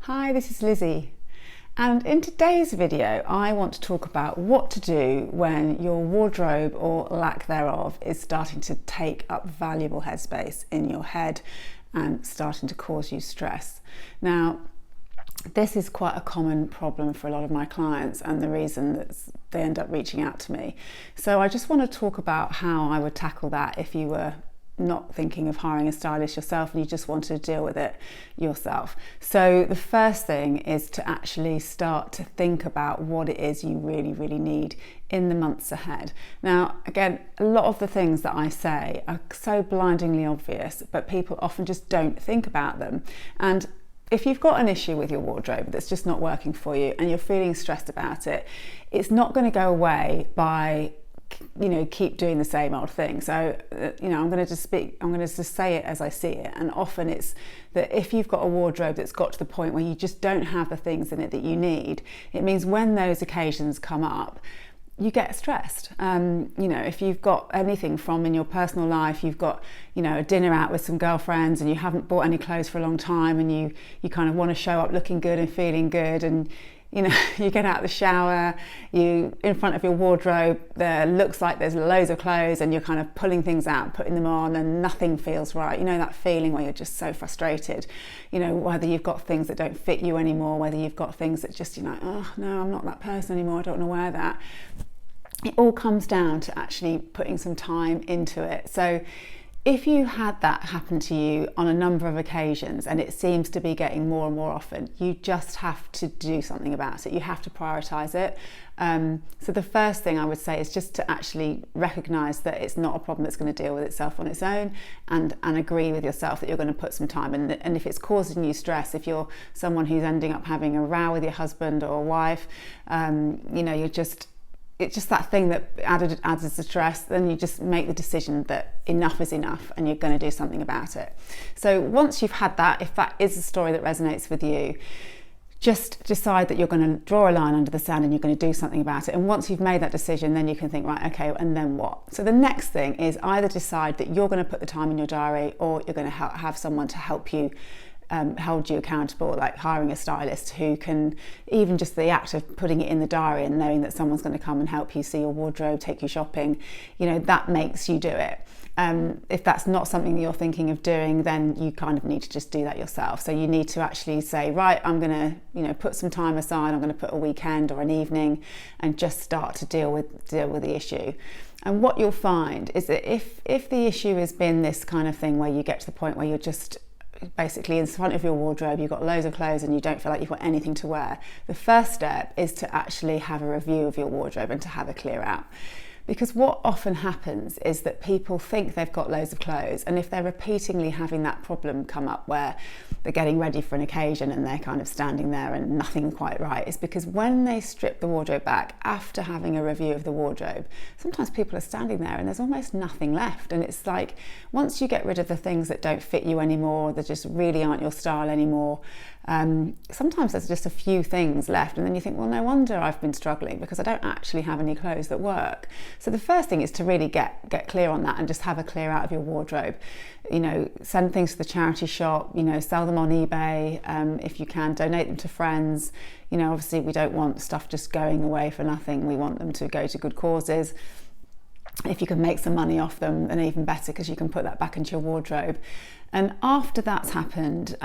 Hi, this is Lizzie, and in today's video I want to talk about what to do when your wardrobe or lack thereof is starting to take up valuable headspace in your head and starting to cause you stress. Now, this is quite a common problem for a lot of my clients and the reason that they end up reaching out to me. So I just want to talk about how I would tackle that if you were not thinking of hiring a stylist yourself and you just wanted to deal with it yourself. So the first thing is to actually start to think about what it is you really need in the months ahead. Now, again, a lot of the things that I say are so blindingly obvious, but people often just don't think about them. And if you've got an issue with your wardrobe that's just not working for you and you're feeling stressed about it, it's not going to go away by keep doing the same old thing. So I'm going to just say it as I see it, and often it's that if you've got a wardrobe that's got to the point where you just don't have the things in it that you need, it means when those occasions come up you get stressed. If you've got anything from in your personal life, you've got a dinner out with some girlfriends and you haven't bought any clothes for a long time, and you kind of want to show up looking good and feeling good, and you get out of the shower, you in front of your wardrobe, there looks like there's loads of clothes, and you're kind of pulling things out, putting them on, and nothing feels right. That feeling where you're just so frustrated, whether you've got things that don't fit you anymore, whether you've got things that just, oh no, I'm not that person anymore, I don't want to wear that. It all comes down to actually putting some time into it. So if you had that happen to you on a number of occasions and it seems to be getting more and more often, you just have to do something about it. You have to prioritize it. So the first thing I would say is just to actually recognize that it's not a problem that's going to deal with itself on its own, and agree with yourself that you're going to put some time in. And if it's causing you stress, if you're someone who's ending up having a row with your husband or wife, it's just that thing that adds the stress, then you just make the decision that enough is enough and you're going to do something about it. So once you've had that, if that is a story that resonates with you, just decide that you're going to draw a line under the sand and you're going to do something about it. And once you've made that decision, then you can think, right, okay, and then what? So the next thing is either decide that you're going to put the time in your diary, or you're going to have someone to help you hold you accountable, like hiring a stylist who can, even just the act of putting it in the diary and knowing that someone's going to come and help you see your wardrobe, take you shopping, that makes you do it. If that's not something that you're thinking of doing, then you kind of need to just do that yourself. So you need to actually say, right, I'm going to put some time aside, I'm going to put a weekend or an evening and just start to deal with the issue. And what you'll find is that if the issue has been this kind of thing where you get to the point where you're just basically in front of your wardrobe, you've got loads of clothes and you don't feel like you've got anything to wear, the first step is to actually have a review of your wardrobe and to have a clear out. Because what often happens is that people think they've got loads of clothes, and if they're repeatedly having that problem come up where they're getting ready for an occasion and they're kind of standing there and nothing quite right, is because when they strip the wardrobe back after having a review of the wardrobe, sometimes people are standing there and there's almost nothing left. And it's like, once you get rid of the things that don't fit you anymore, that just really aren't your style anymore, sometimes there's just a few things left, and then you think, well, no wonder I've been struggling, because I don't actually have any clothes that work. So the first thing is to really get clear on that and just have a clear out of your wardrobe. Send things to the charity shop, sell them on eBay, if you can, donate them to friends. Obviously we don't want stuff just going away for nothing. We want them to go to good causes. If you can make some money off them, then even better, because you can put that back into your wardrobe. And after that's happened,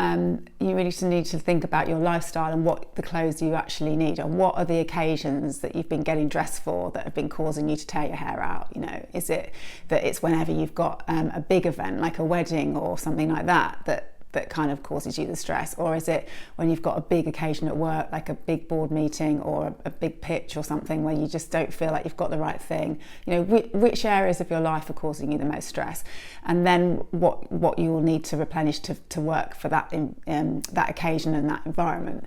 you really need to think about your lifestyle and what the clothes you actually need, and what are the occasions that you've been getting dressed for that have been causing you to tear your hair out. Is it that it's whenever you've got a big event like a wedding or something like that kind of causes you the stress? Or is it when you've got a big occasion at work, like a big board meeting or a big pitch or something, where you just don't feel like you've got the right thing? Which areas of your life are causing you the most stress? And then what you will need to replenish to work for that that occasion and that environment.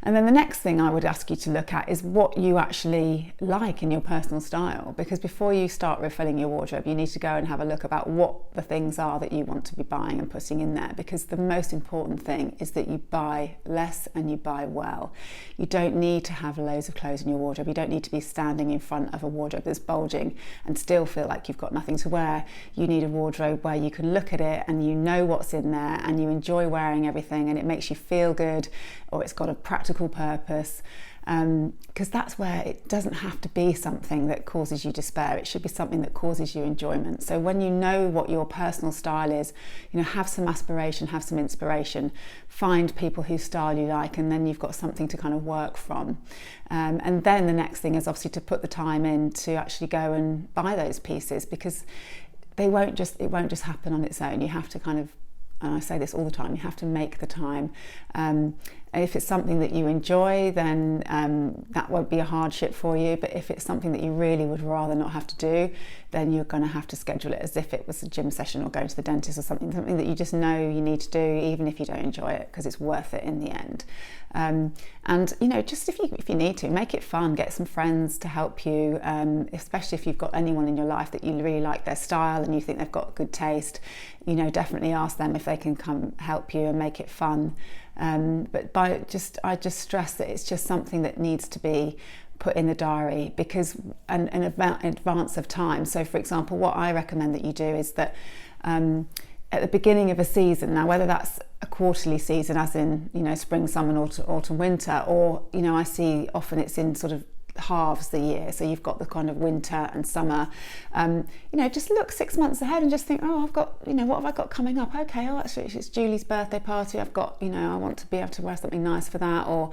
And then the next thing I would ask you to look at is what you actually like in your personal style, because before you start refilling your wardrobe, you need to go and have a look about what the things are that you want to be buying and putting in there, because the most important thing is that you buy less and you buy well. You don't need to have loads of clothes in your wardrobe. You don't need to be standing in front of a wardrobe that's bulging and still feel like you've got nothing to wear. You need a wardrobe where you can look at it and you know what's in there and you enjoy wearing everything and it makes you feel good, or it's got a practical purpose, because that's where it doesn't have to be something that causes you despair. It should be something that causes you enjoyment. So when you know what your personal style is, have some aspiration, have some inspiration, find people whose style you like, and then you've got something to kind of work from. And then the next thing is obviously to put the time in to actually go and buy those pieces, because it won't just happen on its own. You have to kind of, and I say this all the time, you have to make the time. If it's something that you enjoy, then that won't be a hardship for you. But if it's something that you really would rather not have to do, then you're going to have to schedule it as if it was a gym session or going to the dentist or something that you just know you need to do, even if you don't enjoy it, because it's worth it in the end. And just if you need to, make it fun. Get some friends to help you, especially if you've got anyone in your life that you really like their style and you think they've got good taste. Definitely ask them if they can come help you and make it fun. But I just stress that it's just something that needs to be put in the diary, because in advance of time. So for example, what I recommend that you do is that at the beginning of a season, now whether that's a quarterly season as in spring, summer, autumn, winter, or I see often it's in sort of halves the year, so you've got the kind of winter and summer, just look 6 months ahead and just think, I've got, what have I got coming up? Okay, actually it's Julie's birthday party, I've got, I want to be able to wear something nice for that. Or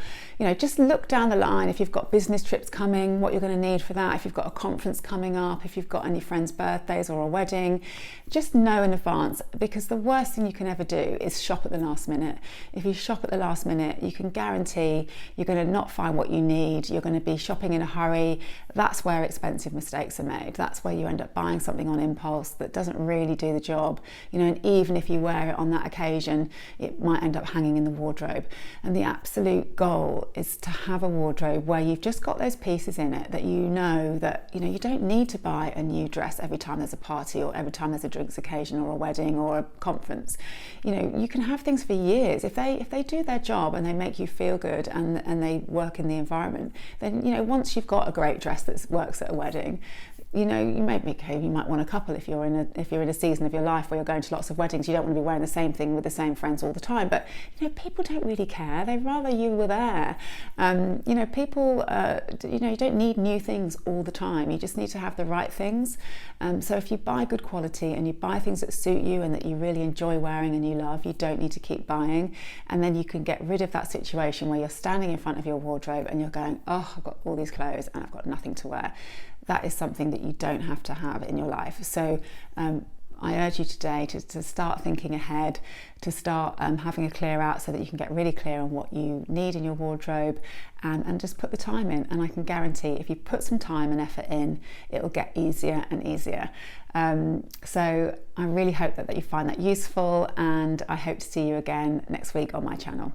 just look down the line, if you've got business trips coming, what you're going to need for that, if you've got a conference coming up, if you've got any friends' birthdays or a wedding, just know in advance, because the worst thing you can ever do is shop at the last minute. If you shop at the last minute, you can guarantee you're going to not find what you need. You're going to be shopping in a hurry. That's where expensive mistakes are made. That's where you end up buying something on impulse that doesn't really do the job, and even if you wear it on that occasion, it might end up hanging in the wardrobe. And the absolute goal is to have a wardrobe where you've just got those pieces in it that that you don't need to buy a new dress every time there's a party or every time there's a drinks occasion or a wedding or a conference. You can have things for years if they do their job and they make you feel good and they work in the environment. Then once you've got a great dress that works at a wedding, you might want a couple if you're in a season of your life where you're going to lots of weddings. You don't want to be wearing the same thing with the same friends all the time, but people don't really care. They'd rather you were there. People you don't need new things all the time. You just need to have the right things. So if you buy good quality and you buy things that suit you and that you really enjoy wearing and you love, you don't need to keep buying. And then you can get rid of that situation where you're standing in front of your wardrobe and you're going, I've got all these clothes and I've got nothing to wear. That is something that you don't have to have in your life. So I urge you today to start thinking ahead, to start having a clear out so that you can get really clear on what you need in your wardrobe, and just put the time in. And I can guarantee if you put some time and effort in, it will get easier and easier. So I really hope that you find that useful, and I hope to see you again next week on my channel.